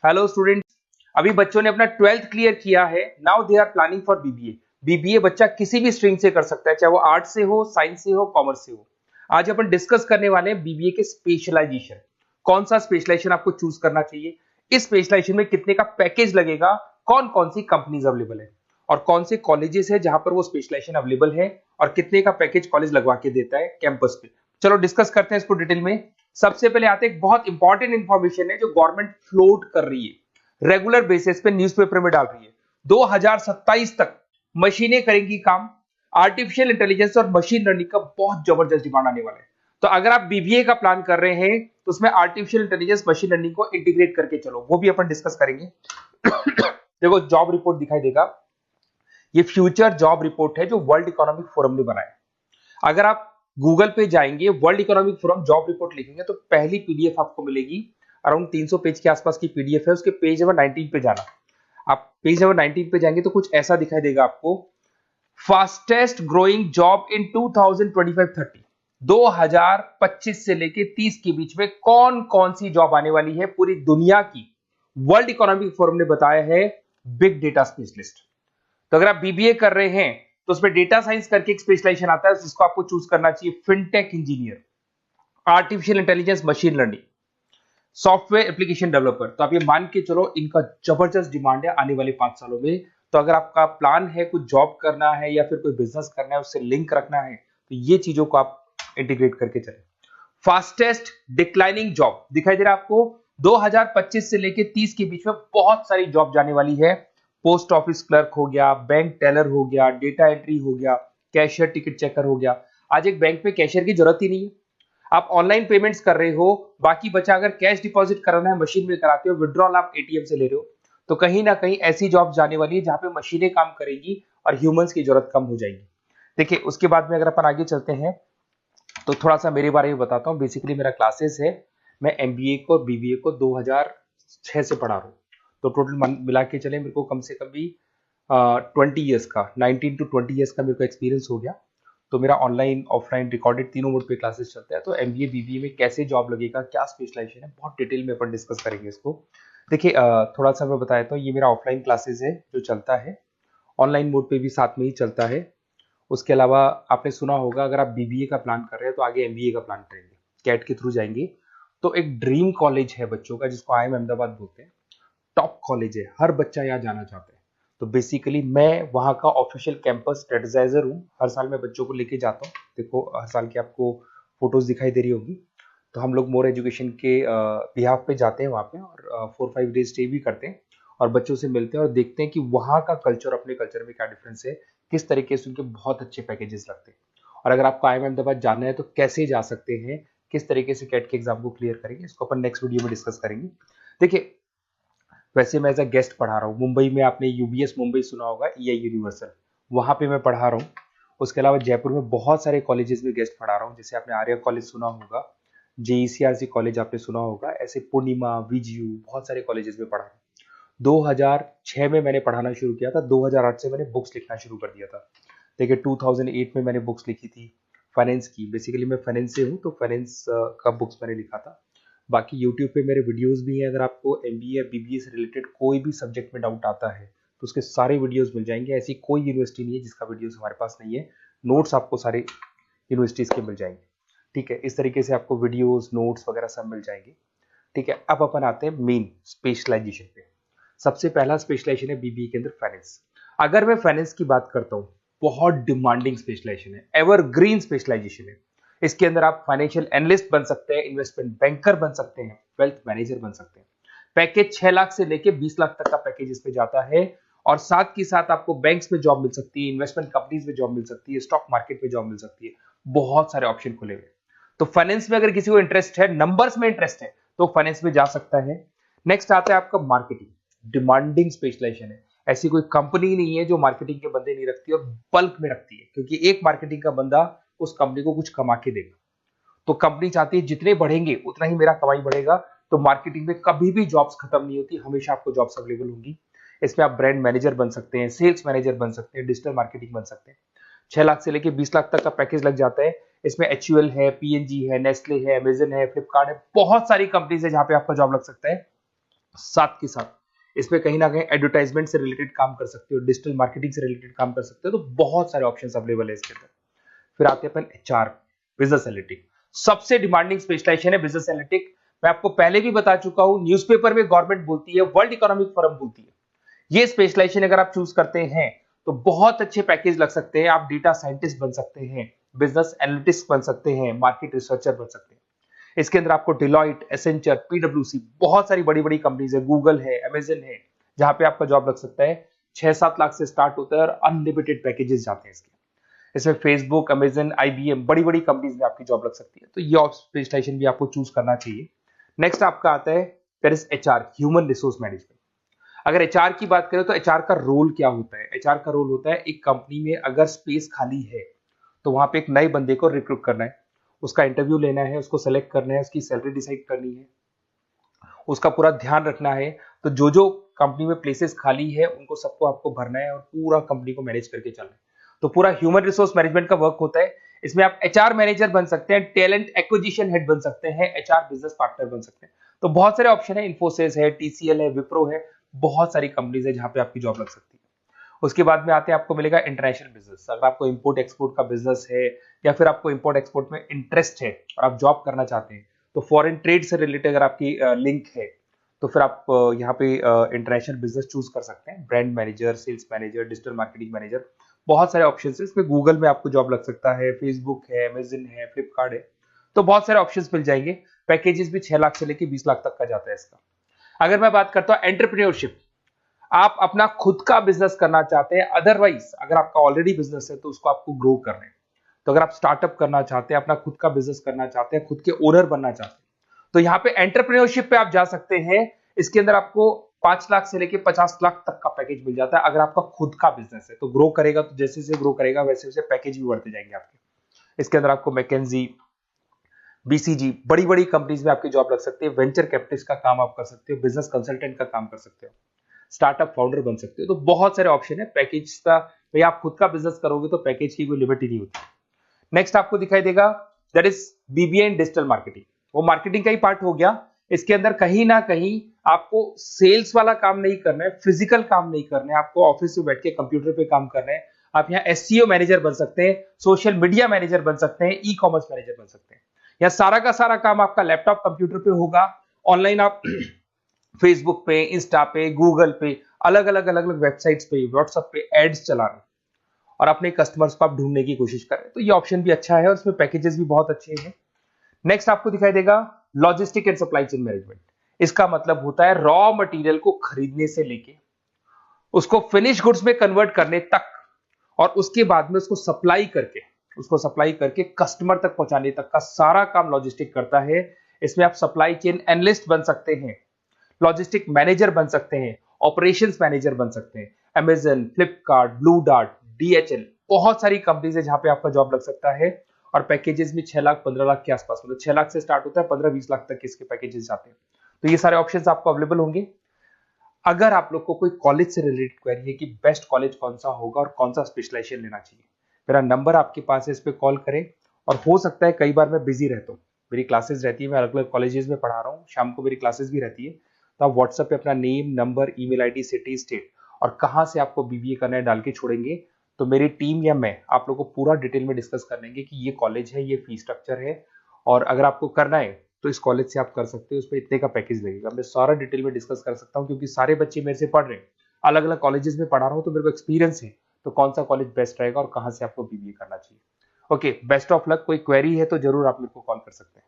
Hello student. अभी बच्चों ने अपना 12th क्लियर किया है। Now they are planning for BBA. BBA बच्चा किसी भी स्ट्रीम से कर सकता है, चाहे वो आर्ट से हो, साइंस से हो, कॉमर्स से हो। आज अपन डिस्कस करने वाले हैं बीबीए के स्पेशलाइजेशन। कौन सा स्पेशलाइजेशन आपको चूज करना चाहिए, इस स्पेशलाइजेशन में कितने का पैकेज लगेगा, कौन कौन सी कंपनीज अवेलेबल है और कौन से कॉलेजेस है जहां पर वो स्पेशलाइजेशन अवेलेबल है और कितने का पैकेज कॉलेज लगवा के देता है कैंपस पे। चलो डिस्कस करते हैं इसको डिटेल में। सबसे पहले आते हैं, एक बहुत इंपॉर्टेंट इंफॉर्मेशन है जो गवर्नमेंट फ्लोट कर रही है, रेगुलर बेसिस पे न्यूज़पेपर में डाल रही है। 2027 तक मशीनें करेंगी काम। आर्टिफिशियल इंटेलिजेंस और मशीन लर्निंग का बहुत जबरदस्त डिमांड आने वाला है। तो अगर आप बीबीए का प्लान कर रहे हैं तो उसमें आर्टिफिशियल इंटेलिजेंस मशीन लर्निंग को इंटीग्रेट करके चलो, वो भी अपन डिस्कस करेंगे। देखो जॉब रिपोर्ट दिखाई देगा, ये फ्यूचर जॉब रिपोर्ट है जो वर्ल्ड इकोनॉमिक फोरम ने बनाया। अगर आप गूगल पे जाएंगे, world economic forum job report लिखेंगे तो पहली पीडीएफ आपको मिलेगी। अराउंड 300 पेज के आसपास की पीडीएफ है। उसके पेज नंबर 19 पे जाना। आप पेज नंबर 19 पे जाएंगे तो कुछ ऐसा दिखाई देगा आपको। फास्टेस्ट ग्रोइंग जॉब इन 2025-30, 2025 से लेके 30 के बीच में कौन कौन सी जॉब आने वाली है पूरी दुनिया की, वर्ल्ड इकोनॉमिक फोरम ने बताया है। Big data specialist. तो अगर आप बीबीए कर रहे हैं तो उसमें डेटा साइंस करके एक स्पेशलाइजेशन आता है, जिसको आपको चूज करना चाहिए। Fintech engineer, artificial intelligence machine learning, software application developer. तो आप ये मान के चलो इनका जबरदस्त डिमांड है आने वाले 5 सालों में। तो अगर आपका प्लान है कुछ जॉब करना है या फिर कोई बिजनेस करना है, उससे लिंक रखना है, तो ये चीजों को आप इंटीग्रेट करके चले। फास्टेस्ट डिक्लाइनिंग जॉब दिखाई दे रहा है आपको। 2025 से लेके 30 के बीच में बहुत सारी जॉब जाने वाली है। पोस्ट ऑफिस क्लर्क हो गया, बैंक टेलर हो गया, डेटा एंट्री हो गया, कैशियर टिकट चेकर हो गया। आज एक बैंक में कैशियर की जरूरत ही नहीं है। आप ऑनलाइन पेमेंट्स कर रहे हो, बाकी बचा अगर कैश डिपॉजिट कराना है मशीन में कराते हो, विड्रॉल आप एटीएम से ले रहे हो। तो कहीं ना कहीं ऐसी जॉब जाने वाली है जहां पे मशीनें काम करेगी और ह्यूमंस की जरूरत कम हो जाएगी। देखिए उसके बाद में अगर अपन आगे चलते हैं तो थोड़ा सा मेरे बारे में बताता हूँ। बेसिकली मेरा क्लासेस है, मैं एमबीए को और बीबीए को 2006 से पढ़ा रहा हूँ। तो टोटल मिला के चले मेरे को कम से कम भी 20 ईयर्स का, 19 to 20 ईयर्स का मेरे को एक्सपीरियंस हो गया। तो मेरा ऑनलाइन ऑफलाइन रिकॉर्डेड तीनों मोड पे क्लासेस चलते हैं। तो एमबीए बीबीए में कैसे जॉब लगेगा, क्या स्पेशलाइजेशन है, बहुत डिटेल में अपन डिस्कस करेंगे इसको। देखिए थोड़ा सा मैं बताया था, ये मेरा ऑफलाइन क्लासेस है जो चलता है, ऑनलाइन मोड पे भी साथ में ही चलता है। उसके अलावा आपने सुना होगा अगर आप बीबीए का प्लान कर रहे हैं तो आगे एमबीए का प्लान करेंगे, कैट के थ्रू जाएंगे। तो एक ड्रीम कॉलेज है बच्चों का जिसको आईएम अहमदाबाद बोलते हैं। टॉप कॉलेज है, हर बच्चा यहाँ जाना चाहता है। तो बेसिकली मैं वहाँ का ऑफिशियल कैंपस स्ट्रेटेजाइजर हूँ। हर साल मैं बच्चों को लेके जाता हूँ। देखो हर साल की आपको फोटोज दिखाई दे रही होगी। तो हम लोग मोर एजुकेशन के बिहाफ पे जाते हैं वहाँ पे और 4-5 डेज स्टे भी करते हैं और बच्चों से मिलते हैं और देखते हैं कि वहाँ का कल्चर अपने कल्चर में क्या डिफरेंस है, किस तरीके से उनके बहुत अच्छे पैकेजेस लगते हैं। और अगर आपको आईएम अहमदाबाद जाना है तो कैसे जा सकते हैं, किस तरीके से कैट के एग्जाम को क्लियर करेंगे, इसको अपन नेक्स्ट वीडियो में डिस्कस करेंगे। देखिए वैसे मैं एज अ गेस्ट पढ़ा रहा हूँ मुंबई में, आपने यूबीएस मुंबई सुना होगा, ईआई यूनिवर्सल, वहाँ पे मैं पढ़ा रहा हूँ। उसके अलावा जयपुर में बहुत सारे कॉलेजेस में गेस्ट पढ़ा रहा हूँ, जैसे आपने आर्या कॉलेज सुना होगा, जेईसीआरसी कॉलेज आपने सुना होगा, ऐसे पूर्णिमा, वीजीयू, बहुत सारे कॉलेजेस में पढ़ा हूँ। 2006 में मैंने पढ़ाना शुरू किया था, 2008 से मैंने बुक्स लिखना शुरू कर दिया था। देखिए 2008 में मैंने बुक्स लिखी थी फाइनेंस की। बेसिकली मैं फाइनेंस से हूँ तो फाइनेंस का बुक्स मैंने लिखा था। बाकी यूट्यूब पे मेरे वीडियोस भी हैं। अगर आपको एमबीए या बीबीए से रिलेटेड कोई भी सब्जेक्ट में डाउट आता है तो उसके सारे वीडियोस मिल जाएंगे। ऐसी कोई यूनिवर्सिटी नहीं है जिसका वीडियोस हमारे पास नहीं है। नोट्स आपको सारे यूनिवर्सिटीज के मिल जाएंगे। ठीक है, इस तरीके से आपको वीडियोस नोट्स वगैरह सब मिल जाएंगे। ठीक है, अब अपन आते हैं मेन स्पेशलाइजेशन पे। सबसे पहला स्पेशलाइजेशन है बीबीए के अंदर फाइनेंस। अगर मैं फाइनेंस की बात करता हूँ, बहुत डिमांडिंग स्पेशलाइजेशन है, एवरग्रीन स्पेशलाइजेशन है। इसके अंदर आप फाइनेंशियल एनालिस्ट बन सकते हैं, इन्वेस्टमेंट बैंकर बन सकते हैं, वेल्थ मैनेजर बन सकते हैं। पैकेज 6 लाख से लेके 20 लाख तक का पैकेज इस पे जाता है। और साथ ही साथ आपको बैंक्स में जॉब मिल सकती है, इन्वेस्टमेंट कंपनीज में जॉब मिल सकती है, स्टॉक मार्केट में जॉब मिल सकती है। बहुत सारे ऑप्शन खुले हुए। तो फाइनेंस में अगर किसी को इंटरेस्ट है, नंबर्स में इंटरेस्ट है, तो फाइनेंस में जा सकता है। नेक्स्ट आता है आपका मार्केटिंग। डिमांडिंग स्पेशलाइजेशन है। ऐसी कोई कंपनी नहीं है जो मार्केटिंग के बंदे नहीं रखती और बल्क में रखती है, क्योंकि एक मार्केटिंग का बंदा उस कंपनी को कुछ कमा के देगा। तो कंपनी चाहती है जितने बढ़ेंगे उतना ही मेरा कमाई बढ़ेगा। तो मार्केटिंग में कभी भी जॉब्स खत्म नहीं होती, हमेशा आपको जॉब्स अवेलेबल होंगी। इसमें आप ब्रांड मैनेजर बन सकते हैं, सेल्स मैनेजर बन सकते हैं, डिजिटल मार्केटिंग बन सकते हैं। 6 लाख से लेके 20 लाख तक का पैकेज लग जाता है। इसमें एचयूएल है, पीएनजी है, नेस्ले है, अमेजन है, फ्लिपकार्ट है, बहुत सारी कंपनीज है जहां पे आपका जॉब लग सकता है। साथ के साथ इसमें कहीं ना कहीं एडवर्टाइजमेंट से रिलेटेड काम कर सकते हो, डिजिटल मार्केटिंग से रिलेटेड काम कर सकते हो, तो बहुत सारे ऑप्शंस अवेलेबल है इसके अंदर। फिर आते हैं अपन एचआर, बिजनेस एनालिटिक। सबसे डिमांडिंग स्पेशलाइजेशन है बिजनेस एनालिटिक। मैं आपको पहले भी बता चुका हूं, न्यूज़पेपर में गवर्नमेंट बोलती है, वर्ल्ड इकोनॉमिक फोरम बोलती है। ये स्पेशलाइजेशन अगर आप चूज करते हैं तो बहुत अच्छे पैकेज लग सकते हैं। आप डेटा साइंटिस्ट बन सकते हैं, बिजनेस एनालिटिस्ट बन सकते हैं, मार्केट रिसर्चर बन सकते हैं। इसके अंदर आपको डिलॉइट, एसेंचर, पीडब्ल्यूसी, बहुत सारी बड़ी बड़ी कंपनीज है, गूगल है, अमेजन है, जहां पे आपका जॉब लग सकता है। 6-7 लाख से स्टार्ट होता है और अनलिमिटेड पैकेजेस जाते हैं इसके। इसमें फेसबुक, अमेजन, आईबीएम, बड़ी बड़ी कंपनीज में आपकी जॉब लग सकती है, तो ये स्पेशलाइजेशन भी आपको चूज करना चाहिए। नेक्स्ट आपका आता है there is HR, human resource management. अगर एचआर की बात करें तो एचआर का रोल क्या होता है? एचआर का रोल होता है, एक कंपनी में अगर स्पेस खाली है तो वहां पे एक नए बंदे को रिक्रूट करना है, उसका इंटरव्यू लेना है, उसको सेलेक्ट करना है, उसकी सैलरी डिसाइड करनी है, उसका पूरा ध्यान रखना है। तो जो जो कंपनी में प्लेसेस खाली है उनको सबको आपको भरना है और पूरा कंपनी को मैनेज करके चलना है। तो पूरा ह्यूमन रिसोर्स मैनेजमेंट का वर्क होता है। इसमें आप एचआर मैनेजर बन सकते हैं, टैलेंट एक्विजिशन हेड बन सकते हैं, एचआर बिजनेस पार्टनर बन सकते हैं। तो बहुत सारे ऑप्शन है, इन्फोसिस है, टीसीएल है, विप्रो है, बहुत सारी कंपनीज है जहां पे आपकी जॉब लग सकती है। उसके बाद में आते हैं, आपको मिलेगा इंटरनेशनल बिजनेस। अगर आपको इंपोर्ट एक्सपोर्ट का बिजनेस है या फिर आपको इंपोर्ट एक्सपोर्ट में इंटरेस्ट है और आप जॉब करना चाहते हैं, तो फॉरेन ट्रेड से रिलेटेड अगर आपकी लिंक है तो फिर आप यहाँ पे इंटरनेशनल बिजनेस चूज कर सकते हैं। Brand manager, sales manager, digital marketing manager, बहुत सारे ऑप्शन है इसमें। गूगल में आपको जॉब लग सकता है, फेसबुक है, अमेजन है, फ्लिपकार्ट है, तो बहुत सारे ऑप्शंस मिल जाएंगे। पैकेजेस भी 6 लाख से लेकर 20 लाख तक का जाता है इसका। अगर मैं बात करता हूं एंटरप्रेन्योरशिप, आप अपना खुद का बिजनेस करना चाहते हैं, अदरवाइज अगर आपका ऑलरेडी बिजनेस है तो उसको आपको ग्रो करना है। तो अगर आप स्टार्टअप करना चाहते हैं, अपना खुद का बिजनेस करना चाहते हैं, खुद के ओनर बनना चाहते हैं, तो यहाँ पे एंटरप्रेन्योरशिप पे आप जा सकते हैं। इसके अंदर आपको 5 लाख से लेके 50 लाख तक का पैकेज मिल जाता है। अगर आपका खुद का बिजनेस है तो ग्रो करेगा, तो जैसे जैसे ग्रो करेगा वैसे वैसे पैकेज भी बढ़ते जाएंगे आपके। इसके अंदर आपको मैकेंजी, बीसीजी, बड़ी बड़ी कंपनीज में आपकी जॉब लग सकती है। वेंचर कैपिटलिस्ट का काम आप कर सकते हो, बिजनेस कंसल्टेंट का काम कर सकते हो, स्टार्टअप फाउंडर बन सकते हो। तो बहुत सारे ऑप्शन है पैकेज का। भाई आप खुद का बिजनेस करोगे तो पैकेज की कोई लिमिट ही नहीं होती। नेक्स्ट आपको दिखाई देगा that is BBA in digital marketing. वो मार्केटिंग का ही पार्ट हो गया। इसके अंदर कहीं ना कहीं आपको सेल्स वाला काम नहीं करना है, फिजिकल काम नहीं करना है, आपको ऑफिस में बैठ के कंप्यूटर पे काम करना है। आप यहाँ एसईओ मैनेजर बन सकते हैं, सोशल मीडिया मैनेजर बन सकते हैं, ई कॉमर्स मैनेजर बन सकते हैं। यह सारा का सारा काम आपका लैपटॉप कंप्यूटर पे होगा। ऑनलाइन आप फेसबुक पे, इंस्टा पे, गूगल पे, अलग अलग अलग अलग वेबसाइट्स पे, व्हाट्सएप पे एड्स चला रहे हैं और अपने कस्टमर्स को आप ढूंढने की कोशिश कर रहे हैं। तो ये ऑप्शन भी अच्छा है और इसमें पैकेजेस भी बहुत अच्छे हैं। नेक्स्ट आपको दिखाई देगा logistic and supply chain management. इसका मतलब होता है रॉ मटेरियल को खरीदने से लेके उसको फिनिश गुड्स में कन्वर्ट करने तक और उसके बाद में उसको सप्लाई करके कस्टमर तक पहुंचाने तक का सारा काम लॉजिस्टिक करता है। इसमें आप सप्लाई चेन एनालिस्ट बन सकते हैं, लॉजिस्टिक मैनेजर बन सकते हैं, ऑपरेशंस मैनेजर बन सकते हैं। Amazon, Flipkart, blue dart, DHL, बहुत सारी कंपनीज है जहां पे आपका जॉब लग सकता है। और पैकेजेस भी 6 लाख 15 लाख के आसपास, मतलब 6 लाख से स्टार्ट होता है, 15-20 लाख तक इसके पैकेजेस जाते हैं। तो ये सारे ऑप्शंस आपको अवेलेबल होंगे। अगर आप लोग को कोई कॉलेज से रिलेटेड क्वेरी है कि बेस्ट कॉलेज कौन सा होगा और कौन सा स्पेशलाइजेशन लेना चाहिए, मेरा नंबर आपके पास है, इस पे कॉल करें। और हो सकता है कई बार मैं बिजी रहता हूँ, मेरी क्लासेस रहती है, मैं अलग अलग कॉलेजेस में पढ़ा रहा हूँ, शाम को मेरी क्लासेस भी रहती है। तो आप व्हाट्सएप पे अपना name, number, email ID, city, state और कहाँ से आपको बीबीए करना है डाल के छोड़ेंगे, तो मेरी टीम या मैं आप लोग को पूरा डिटेल में डिस्कस कर लेंगे कि ये कॉलेज है, ये फीस स्ट्रक्चर है, और अगर आपको करना है तो इस कॉलेज से आप कर सकते हो, उस पर इतने का पैकेज लगेगा। मैं सारा डिटेल में डिस्कस कर सकता हूँ क्योंकि सारे बच्चे मेरे से पढ़ रहे हैं, अलग अलग कॉलेजेस में पढ़ा रहा हूँ, तो मेरे को एक्सपीरियंस है तो कौन सा कॉलेज बेस्ट रहेगा और कहाँ से आपको बीबीए करना चाहिए। Okay, best of luck. कोई क्वेरी है तो जरूर आप मेरे को कॉल कर सकते हैं।